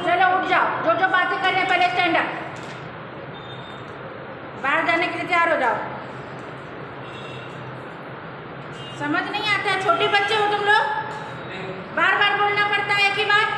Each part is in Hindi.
चलो उठ जाओ, जो जो बातें कर रहे हैं पहले स्टैंड अप, बाहर जाने के लिए तैयार हो जाओ। समझ नहीं आता है, छोटे बच्चे हो तुम लोग, बार बार बोलना पड़ता है एक ही बात।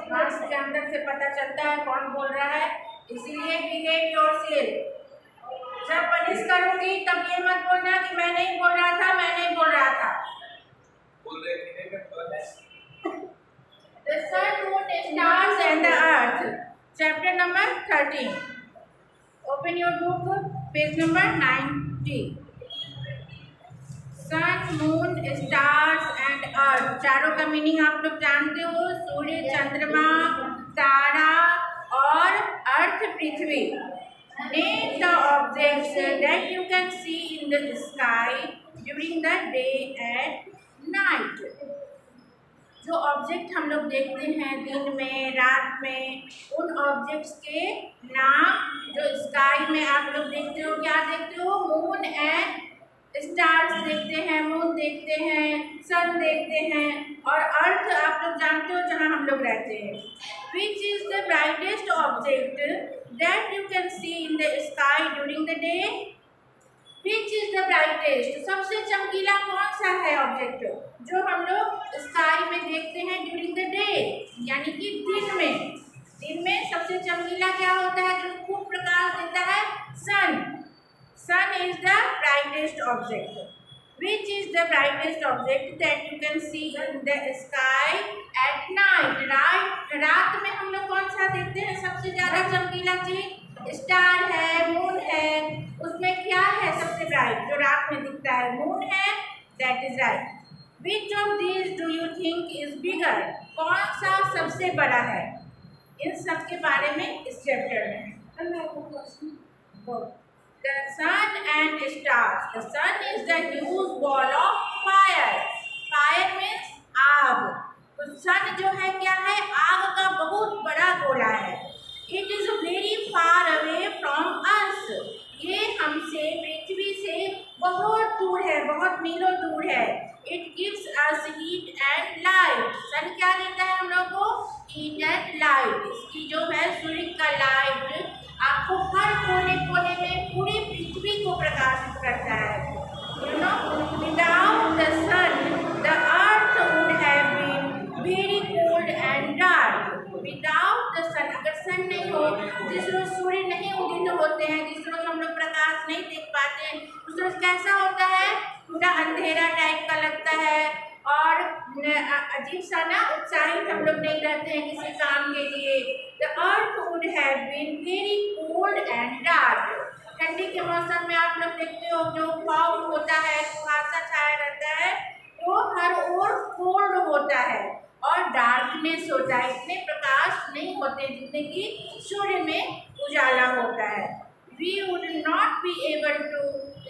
मार्क्स के अंदर से पता चलता है कौन बोल रहा है, इसीलिए बिहेव योरसेल्फ। जब पनिश करूंगी तब ये मत बोलना कि मैं नहीं बोल रहा था, मैं नहीं बोल रहा था। The sun, moon, stars and the earth. Chapter number 13. Open your book, page number 90. Sun, moon, stars and earth, चारों का मीनिंग आप लोग जानते हो, सूर्य, चंद्रमा, तारा और अर्थ, पृथ्वी। Name the objects that you can see in the sky during the day and night. जो ऑब्जेक्ट हम लोग देखते हैं दिन में, रात में, उन ऑब्जेक्ट्स के नाम जो स्काई में आप लोग देखते हो, क्या देखते हो? मून एंड स्टार्स देखते हैं, मून देखते हैं, सन देखते हैं, और अर्थ आप लोग जानते हो जहाँ हम लोग रहते हैं। Which is the brightest object that you can see in the sky during the day? Which is the brightest, सबसे चमकीला कौन सा है ऑब्जेक्ट जो हम लोग स्काई में देखते हैं ड्यूरिंग द डे, यानी कि दिन में। दिन में सबसे चमकीला क्या होता है जो खूब प्रकाश देता है? सन। Sun is the brightest object. Which is the brightest object that you can see in the sky at night? रात में हम लोग कौन सा देखते हैं सबसे ज़्यादा चमकीला चीज? स्टार है, मून है। उसमें क्या है सबसे ब्राइट जो रात में दिखता है? मून है। That is right. Which of these do you think is bigger? कौन सा सबसे बड़ा है? इन सब के बारे में इस चैप्टर में। The sun and stars. The sun is the huge ball of fire. Fire means आग। तो sun जो है क्या है? आग का बहुत बड़ा गोला है। It is very far away from us. ये हमसे, पृथ्वी से बहुत दूर है, बहुत मीलों दूर है। It gives us heat and light. sun क्या देता है हम लोग को? Heat and light. इसकी जो है सूर्य का लाइट आपको हर कोने कोने में पूरी पृथ्वी को प्रकाशित करता है। You know, without the sun, the earth would have been very cold and dark. Without the sun, अगर सन नहीं हो, जिस रोज सूर्य नहीं उदित होते हैं, जिस रोज हम लोग प्रकाश नहीं देख पाते हैं, उस रोज कैसा होता है? पूरा अंधेरा टाइप का लगता है और अजीब सा ना, उत्साहित हम लोग नहीं रहते हैं किसी काम के लिए। The earth would have been very cold and dark. ठंडी के मौसम में आप लोग देखते हो जो फॉग होता है, कुहासा छाया रहता है, तो हर ओर कोल्ड होता है और डार्कनेस होता है। इतने प्रकाश नहीं होते जितने कि सूर्य में उजाला होता है। We would not be able to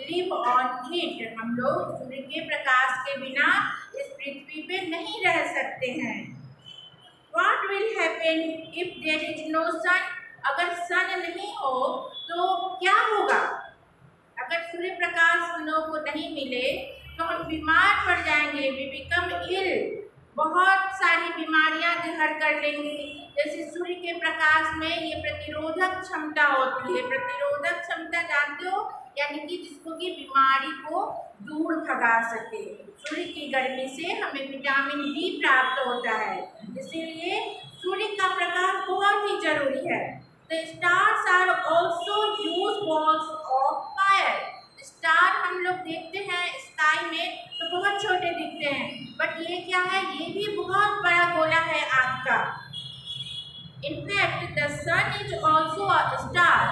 live on it. हम लोग सूर्य के प्रकाश के बिना इस पृथ्वी पे नहीं रह सकते हैं। What will happen if there is no sun? अगर सन नहीं हो तो क्या होगा? अगर सूर्य प्रकाश हम लोग को नहीं मिले तो हम बीमार पड़ जाएंगे, वी बिकम इल। बहुत सारी बीमारियां घर कर लेंगी। जैसे सूर्य के प्रकाश में ये प्रतिरोधक क्षमता होती है। प्रतिरोधक क्षमता जानते हो, यानी कि जिसको कि बीमारी को दूर भगा सके। सूर्य की गर्मी से हमें विटामिन डी प्राप्त होता है, इसीलिए सूर्य का प्रकाश बहुत ही जरूरी है। The stars are also huge balls of fire. Star हम लोग देखते हैं स्काई में तो बहुत छोटे दिखते हैं, बट ये क्या है? ये भी बहुत बड़ा गोला है आग का। In fact the sun is also a star.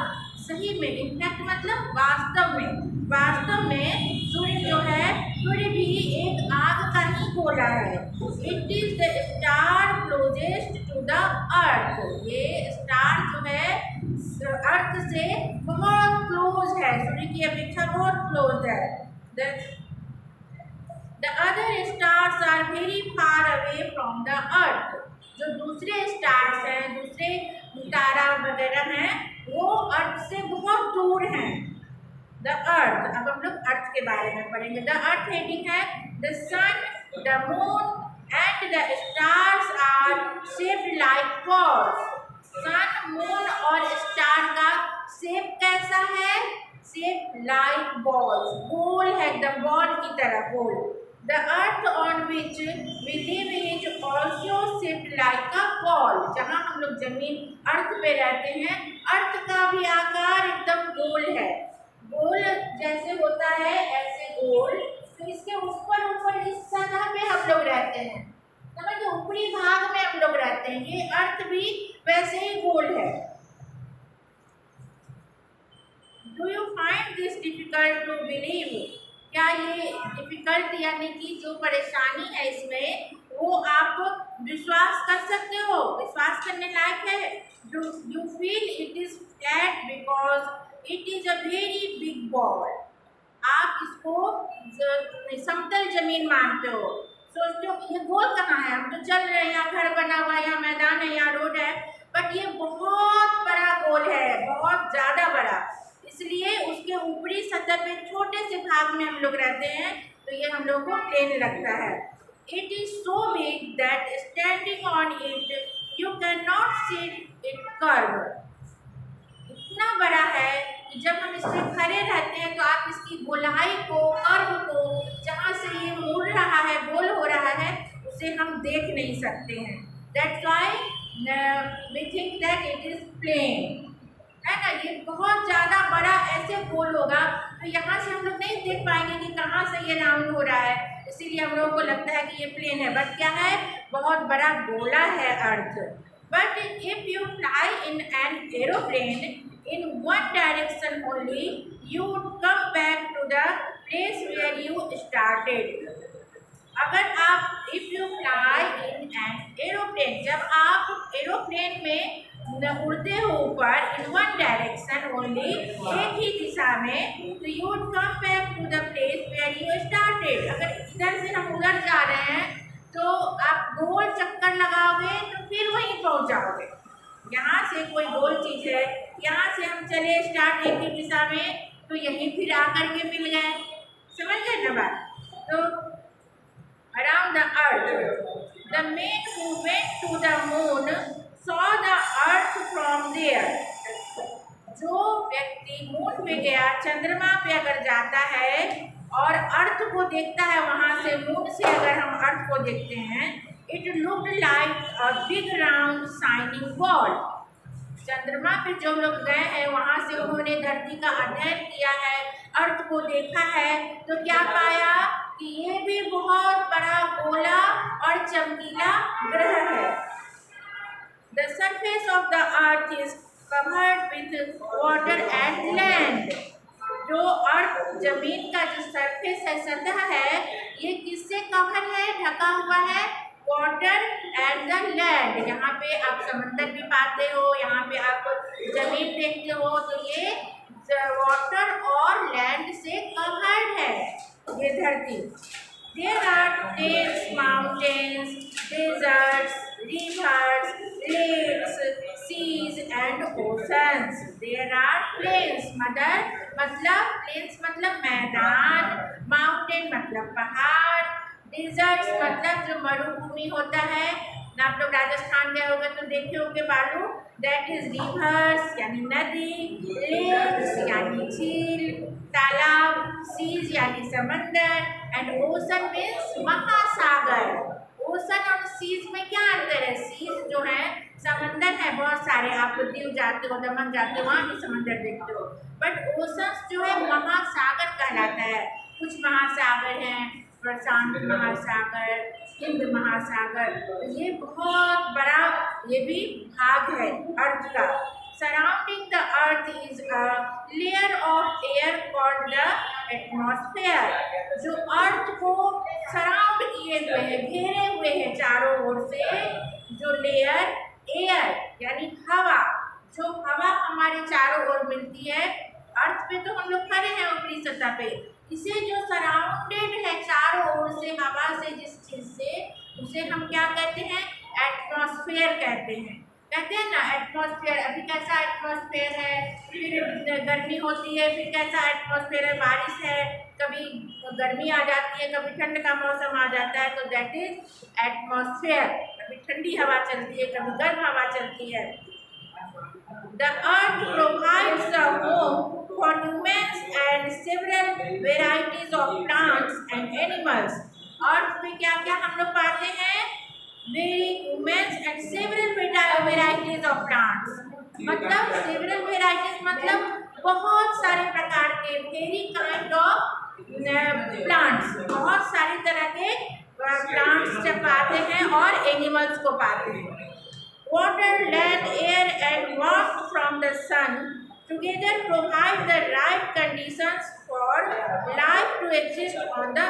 सही में, इनफैक्ट मतलब वास्तव में, वास्तव में सूर्य जो है, सूर्य भी एक आग का ही गोला है। It is the star closest to the earth. ये स्टार जो है अर्थ से बहुत क्लोज है, सूर्य की अपेक्षा बहुत क्लोज है। The other stars are very far away from the earth. जो दूसरे स्टार्स हैं, दूसरे तारा वगैरह हैं, वो अर्थ से बहुत दूर हैं। द अर्थ, अब हम लोग अर्थ के बारे में पढ़ेंगे। द अर्थ हेडिंग है the sun, the moon and the stars are shaped like balls. Sun, moon और स्टार का शेप कैसा है? शेप लाइक बॉल्स, गोल है, एकदम बॉल की तरह गोल। The earth on which we live is also shaped like a ball. जहाँ हम लोग जमीन अर्थ पे रहते हैं, अर्थ का भी आकार एकदम गोल है। गोल जैसे होता है ऐसे गोल, तो इसके ऊपर ऊपर इस सतह पे हम लोग रहते हैं, समझो, ऊपरी भाग में हम लोग रहते हैं। ये अर्थ भी वैसे ही गोल है। Do you find this difficult to believe? क्या ये डिफिकल्ट यानी कि जो परेशानी है इसमें, वो आप विश्वास कर सकते हो? विश्वास करने लायक है? You feel it is flat because it is a very big ball. आप इसको समतल जमीन मानते हो, सोचते हो ये गोल कहाँ है, हम तो चल रहे हैं, यहाँ घर बना हुआ है, यहाँ मैदान है, यहाँ रोड है, बट ये बहुत बड़ा गोल है, बहुत ज़्यादा बड़ा। इसलिए उसके ऊपरी सतह पे छोटे से भाग में हम लोग रहते हैं, तो ये हम लोग को प्लेन लगता है। It is so big that standing on it you can not see it curve. इतना बड़ा है कि जब हम इस पर खड़े रहते हैं तो आप इसकी गोलाई को, कर्व को, जहाँ से ये मुड़ रहा है, गोल हो रहा है, उसे हम देख नहीं सकते हैं। That's why we think that it is plane, है ना। ये बहुत ज़्यादा बड़ा ऐसे गोल होगा तो यहाँ से हम लोग नहीं देख पाएंगे कि कहाँ से ये राउंड हो रहा है, इसीलिए हम लोगों को लगता है कि ये प्लेन है, बट क्या है? बहुत बड़ा गोला है earth. But if you fly in an aeroplane in one direction only you would come back to the place where you started. अगर आप if you fly in an aeroplane, जब आप एरोप्लेन में उड़ते हो ऊपर, इन वन डायरेक्शन ओनली, एक ही दिशा में, तो you would come back to the place where you started. अगर इधर से हम उधर जा रहे हैं तो आप गोल चक्कर लगाओगे तो फिर वहीं पहुंच जाओगे। यहाँ से कोई गोल चीज़ है, यहाँ से हम चले स्टार्ट एक ही दिशा में, तो यहीं फिर आकर के मिल गए। समझ गए ना बात? तो around the earth the man who went to the moon saw the earth from there. जो व्यक्ति मून पे गया, चंद्रमा पे अगर जाता है और अर्थ को देखता है, वहाँ से मून से अगर हम अर्थ को देखते हैं, it looked like a big round shining ball. चंद्रमा पे जो लोग गए हैं वहाँ से उन्होंने धरती का अध्ययन किया है, अर्थ को देखा है, तो क्या पाया कि ये भी बहुत बड़ा गोला और चमकीला ग्रह है। The surface of the earth is covered with water and land. जो अर्थ, जमीन का जो सरफेस है, सतह है, ये किससे कवर है, ढका हुआ है? Water and the land. यहाँ पे आप समंदर भी पाते हो, यहाँ पे आप जमीन देखते हो, तो ये वाटर और लैंड से कवर्ड है ये धरती। There are plains, mountains, deserts, rivers, lakes, seas and oceans. There are plains मतलब मैदान, mountain मतलब पहाड़, deserts मतलब जो मरुभूमि होता है ना। आप लोग राजस्थान गए होंगे तो देखे होंगे बालू, that is rivers यानी नदी, lakes यानी झील, तालाब, seas यानी समंदर, and ocean means महासागर। ओशन और सीज में क्या अंतर है? सीज जो है समंदर है बहुत सारे, आप दीव जाते हो, दमन जाते हो, वहाँ भी समंदर देखते हो, बट ओशंस जो है महासागर कहलाता है। कुछ महासागर हैं, प्रशांत महासागर, हिंद महासागर, तो ये बहुत बड़ा ये भी भाग है अर्थ का। Surrounding the earth is a layer of air called the atmosphere. जो अर्थ को सराउंड किए हुए है, घेरे हुए हैं चारों ओर से, जो लेयर एयर यानी हवा, जो हवा हमारे चारों ओर मिलती है, अर्थ पे तो हम लोग खड़े हैं ऊपरी सतह पे, इसे जो सराउंडेड है चारों ओर से हवा से, जिस चीज से, उसे हम क्या कहते हैं? एटमॉस्फेयर कहते हैं। कहते हैं ना एटमॉस्फेयर, अभी कैसा एटमॉस्फेयर है, फिर गर्मी होती है, फिर कैसा एटमॉस्फेयर है, बारिश है, कभी गर्मी आ जाती है, कभी ठंड का मौसम आ जाता है, तो दैट इज एटमॉस्फेयर। कभी ठंडी हवा चलती है, कभी गर्म हवा चलती है। The earth provides the home for humans and several varieties of plants and animals. अर्थ पे क्या क्या हम लोग पाते हैं? humans and several varieties of plants। मतलब several varieties मतलब बहुत सारे प्रकार के, very kind of plants, बहुत सारी तरह के प्लांट्स जब पाते हैं और एनिमल्स को पाते हैं। Water, land, air and warmth from the sun together provide the right conditions for life to exist on the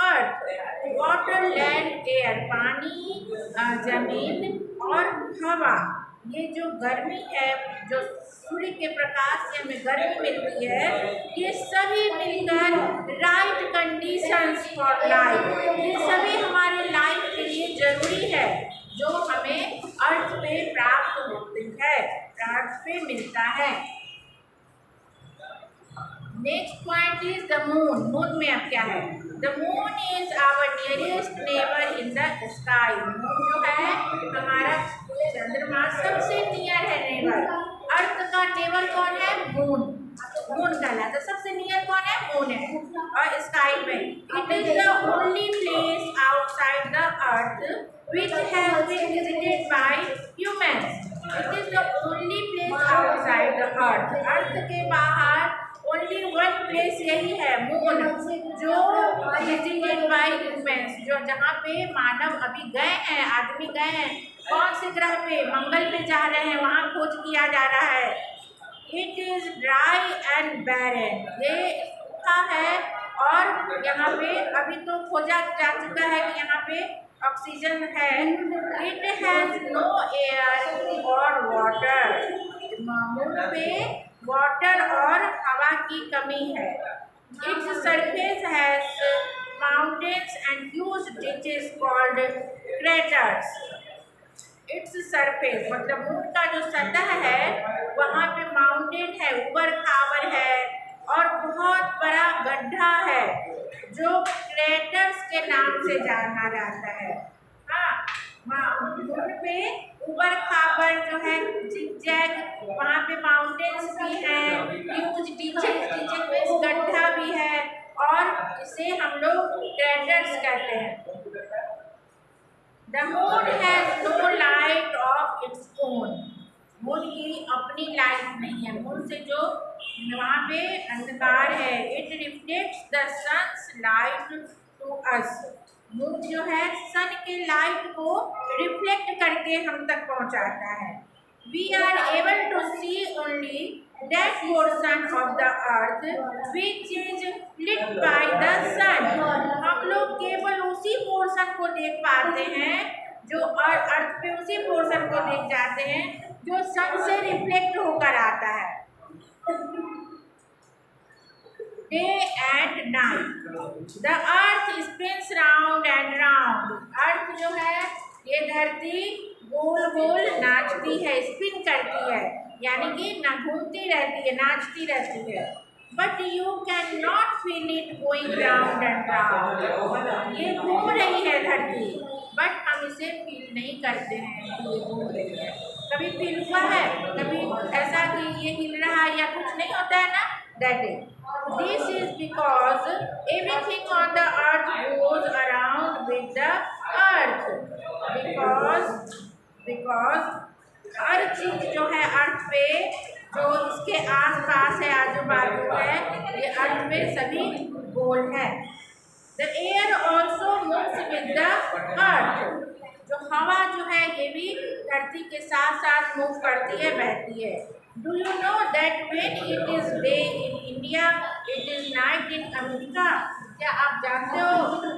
earth। Water, land, air पानी, जमीन और हवा, ये जो गर्मी है, जो सूर्य के प्रकाश से हमें गर्मी मिलती है, ये सभी मिलकर राइट कंडीशंस फॉर लाइफ, ये सभी हमारे लाइफ के लिए जरूरी है, जो हमें अर्थ पे प्राप्त होती है, अर्थ पे मिलता है। Next point is the moon. Moon में अब क्या है? The moon is our nearest neighbour in the sky. Moon जो है हमारा चंद्रमा सबसे नियर है नेबर। अर्थ का नेबर कौन है? मून। मून कहलाता है, सबसे नियर कौन है? मून है। और स्काई में it is the only place outside the earth which has been visited by humans। It is the only place outside the earth। अर्थ के बाहर only one place यही है, मून, जो visited by humans, जो जहाँ पे मानव अभी गए हैं, आदमी गए हैं। कौन से ग्रह पे? मंगल पे जा रहे हैं, वहाँ खोज किया जा रहा है। It is dry and barren। ये सूखा है और यहाँ पे अभी तो खोजा जा चुका है कि यहाँ पे ऑक्सीजन है। इट हैज नो एयर और वाटर। मून पे वाटर और हवा की कमी है। Its surface has mountains and huge ditches called craters. Its surface मतलब मून का जो सतह है, वहाँ पे माउंटेन है, ऊबड़ खाबड़ है और बहुत बड़ा गड्ढा है, जो क्रेटर्स के नाम से जाना जाता है। हाँ, मून पे ऊबड़ खाबड़ जो है, जिगजैग, वहाँ पे माउंटेन्स भी हैं, ह्यूज डिचेस में गड्ढा भी है, और इसे हम लोग क्रेटर्स कहते हैं। The moon has no light of its own। Moon की अपनी लाइट नहीं है, मून से जो वहाँ पे अंधकार है। It reflects the sun's light to us। Moon जो है सन के लाइट को रिफ्लेक्ट करके हम तक पहुँचाता है। We are able to see only that portion of the earth which is lit by the sun। हम लोग केवल उसी पोर्शन को देख पाते हैं, जो अर्थ पे उसी पोर्शन को देख जाते हैं जो सन से रिफ्लेक्ट होकर आता है। Day and night. The earth spins round and round. Earth जो है ये धरती गोल गोल नाचती है, स्पिन करती है, यानी कि ना घूमती रहती है, नाचती रहती है। But you can not feel it going round and round. ये घूम रही है धरती, बट हम इसे फील नहीं करते हैं कि ये घूम रही है। कभी फील हुआ है कभी ऐसा कि ये हिल रहा है या कुछ नहीं होता है ना? That is this is because everything on the earth goes around with the earth. Because हर चीज जो है अर्थ पे, जो इसके आस पास है, आजू बाजू है, ये अर्थ पे सभी गोल है। The air also moves with the अर्थ। जो हवा जो है ये भी धरती के साथ साथ मूव करती है, बहती है। Do you know that when it is day in India it is night in America? क्या आप जानते हो कि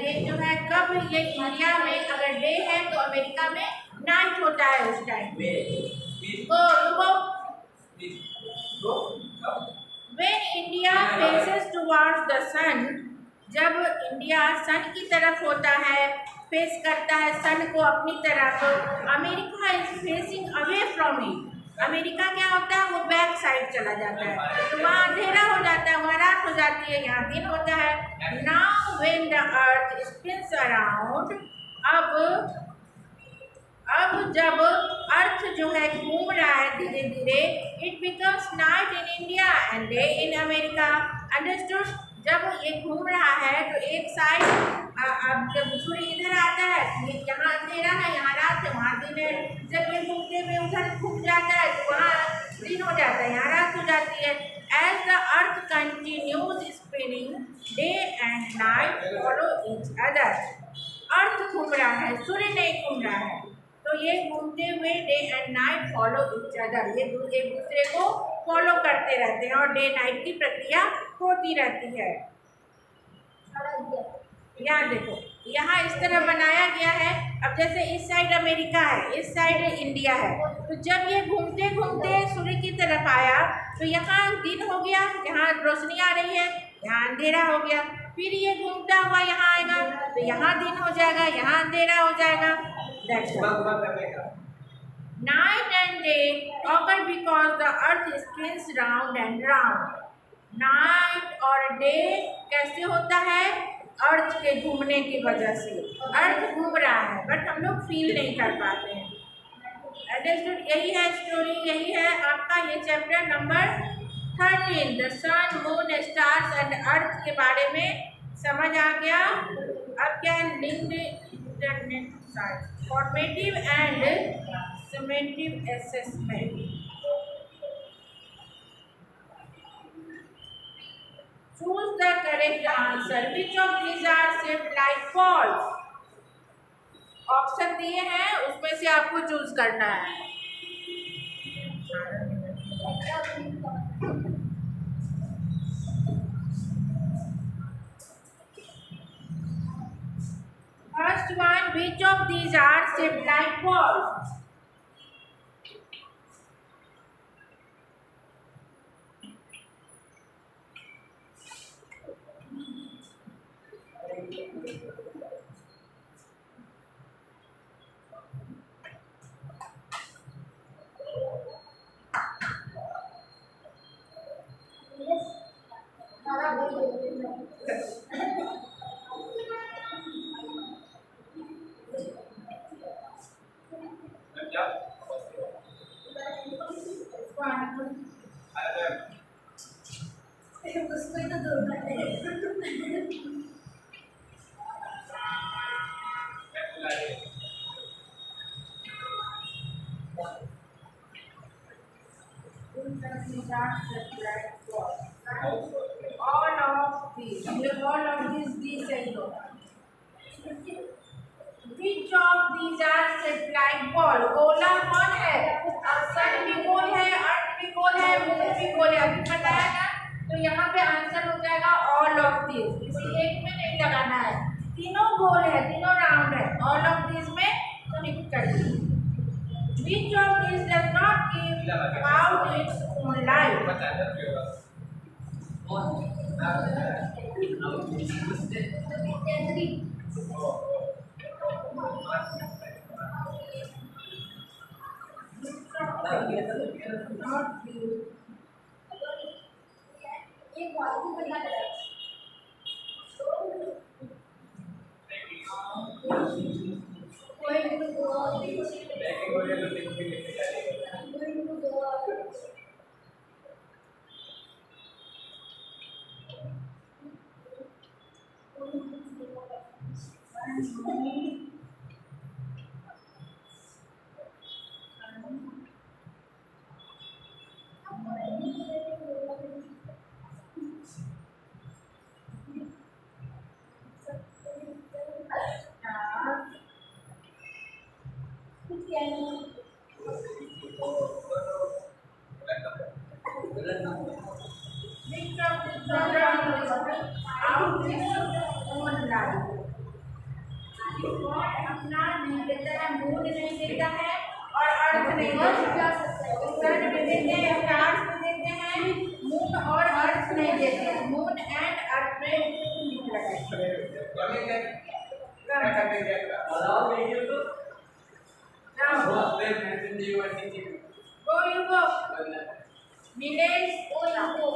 ये जो है कब ये इंडिया में अगर डे है तो अमेरिका में नाइट होता है उस टाइम पे। When India faces towards the sun, जब इंडिया सन की तरफ होता है, फेस करता है सन को अपनी तरफ, America is facing away from it. America क्या होता है, वो बैक साइड चला जाता है, तो वहाँ अंधेरा हो जाता है, वहाँ रात हो जाती है, यहाँ दिन होता है। Now when the earth spins around, अब जब अर्थ जो है घूम रहा है धीरे धीरे, it becomes night in India and day in America. Understood? जब ये घूम रहा है तो एक साइड, अब जब सूर्य इधर आता है ये यहाँ अंधेरा है, यहाँ रात है, वहाँ दिन है। जब ये घूमते हुए उधर घूम जाता है तो वहाँ दिन हो जाता है, यहाँ रात हो जाती है। As the earth continues spinning, day and night follow each other. Earth घूम रहा है, सूर्य नहीं घूम रहा है, तो ये घूमते हुए day and night follow each other, ये एक दूसरे को फॉलो करते रहते हैं और डे नाइट की प्रक्रिया होती रहती है। यहाँ देखो, यहाँ इस तरह बनाया गया है। अब जैसे इस साइड अमेरिका है, इस साइड इंडिया है, तो जब ये घूमते घूमते सूर्य की तरफ आया तो यहाँ दिन हो गया, यहाँ रोशनी आ रही है, यहाँ अंधेरा हो गया। फिर ये घूमता हुआ यहाँ आएगा तो यहाँ दिन हो जाएगा, यहाँ अंधेरा हो जाएगा। Night and day occur because the earth spins round and round. Night और day कैसे होता है? अर्थ के घूमने की वजह से। अर्थ घूम रहा है बट हम लोग फील नहीं कर पाते हैं। यही है स्टोरी, यही है आपका ये chapter number 13, the sun moon stars and earth के बारे में समझ आ गया। अब क्या linked internet site, formative and summative assessment. Choose the correct answer. Which of these are shaped like balls? Option दिए हैं, उसमें से आपको चूज करना है। First one, which of these are shaped like balls? Which of these are shaped like ball? गोला कौन है? अब सन भी गोल है, अर्थ भी गोल है, मून भी गोल है, अभी बताया ना। तो यहाँ पे आंसर हो जाएगा ऑल ऑफ दिस, किसी एक में नहीं लगाना है, तीनों गोल है, तीनों राउंड है, ऑल ऑफ दिस में टिक कर दीजिए। Which of these does not give out its own light? Which of the following outlives moon light? God अपना नहीं देता है, मून नहीं देता है और अर्थ नहीं देता है। सन भी देते हैं, स्टार्स भी देते हैं, मून और अर्थ नहीं देते हैं। मून एंड अर्थ में go you go. Nilesh, go you go.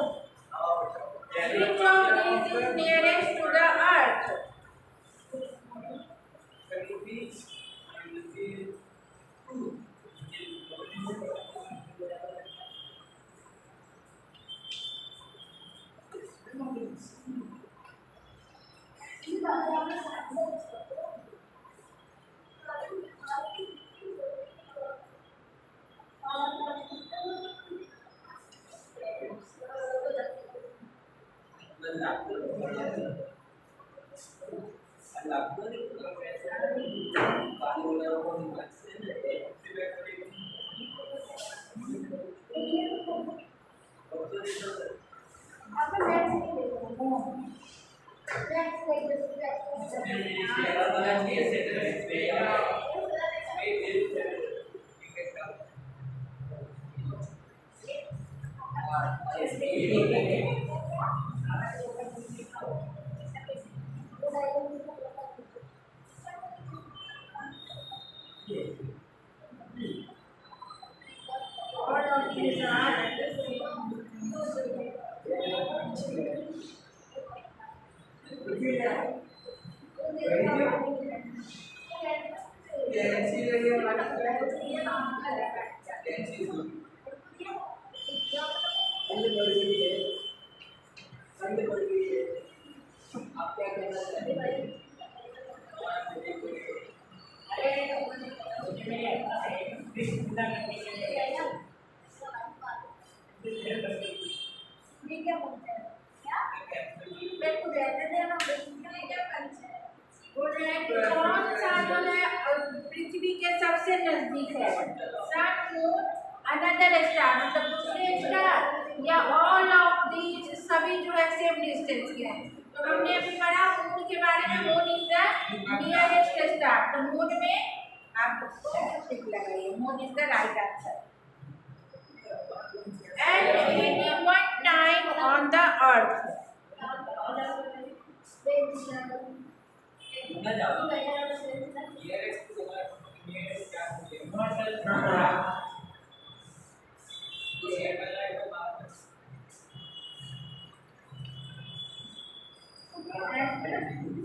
Which of these is nearest to the earth? पृथ्वी के सबसे नजदीक है सन मून अनदर स्टार मतलब दूसरे स्टार या ऑल ऑफ दीज सभी जो है सेम डिस्टेंस के हैं। तो हमने अभी पढ़ा मून के बारे में, moon is the nearest star. तो मून में आप टिक लगाइए, moon is the right answer. At any one time on the earth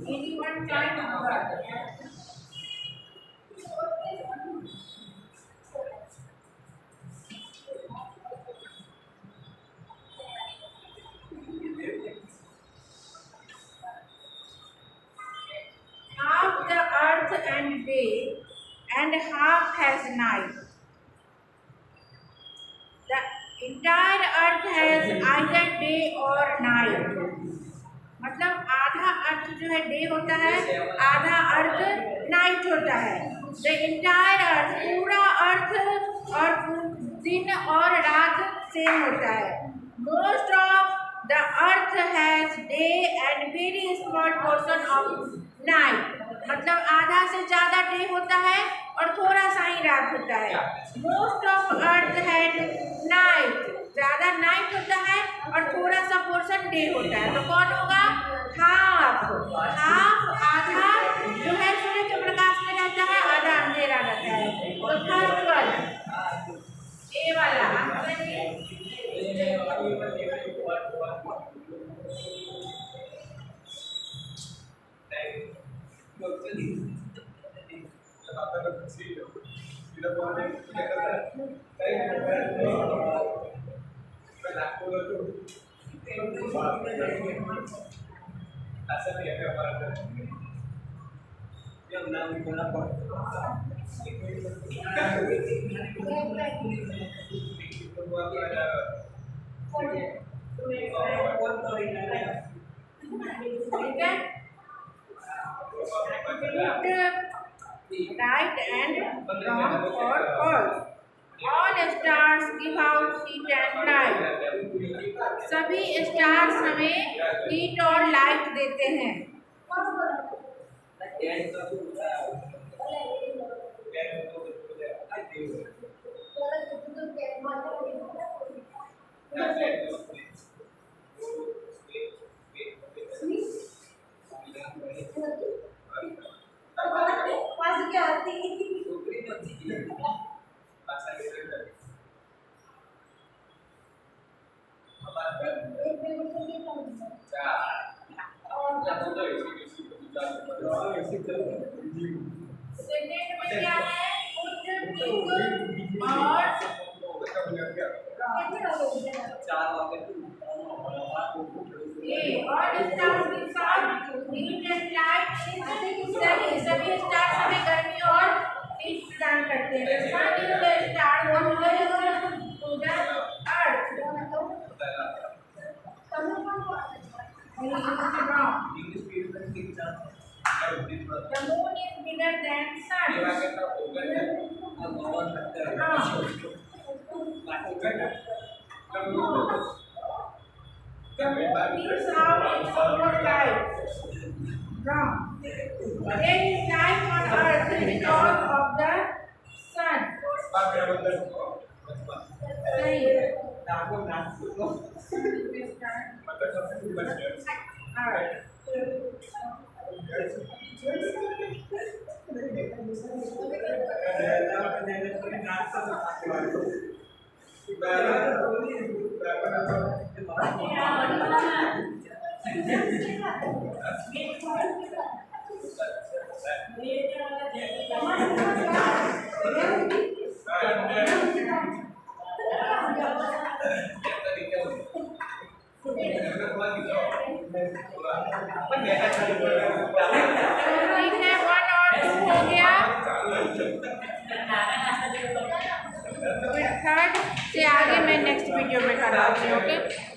anyone time on earth. Half the earth and day and half has night. The entire earth has either day or night. मतलब आधा अर्थ जो है डे होता है, आधा अर्थ नाइट होता है। द इंटायर अर्थ पूरा अर्थ और दिन और रात सेम होता है। Most of the earth has day and very small portion of night मतलब आधा से ज़्यादा डे होता है और थोड़ा सा ही रात होता है। Most of earth had night ज़्यादा नाइट होता है और थोड़ा सा पोर्शन डे होता है। तो कौन होगा? हाफ। हाफ आधा जो है सूर्य के प्रकाश में रहता है, आधा अंधेरा रहता है। तो फर्स्ट वाला ए वाला आंसर ठीक है, right and wrong or false. All stars give out heat and light. सभी स्टार्स हमें हीट और लाइट देते हैं। सेकेंड में क्या है, कुछ पिंक और और स्टार्स के साथ हीट एंड लाइट सही, सभी स्टार्स हमें गर्मी और हीट प्रदान करते हैं। Sun is the star closest to the earth. The moon is bigger than sun. The moon gives out its own light. Wrong. There is light on earth because of the sun. सही है। थर्ड से आगे मैं नेक्स्ट वीडियो में कराती हूँ। ओके।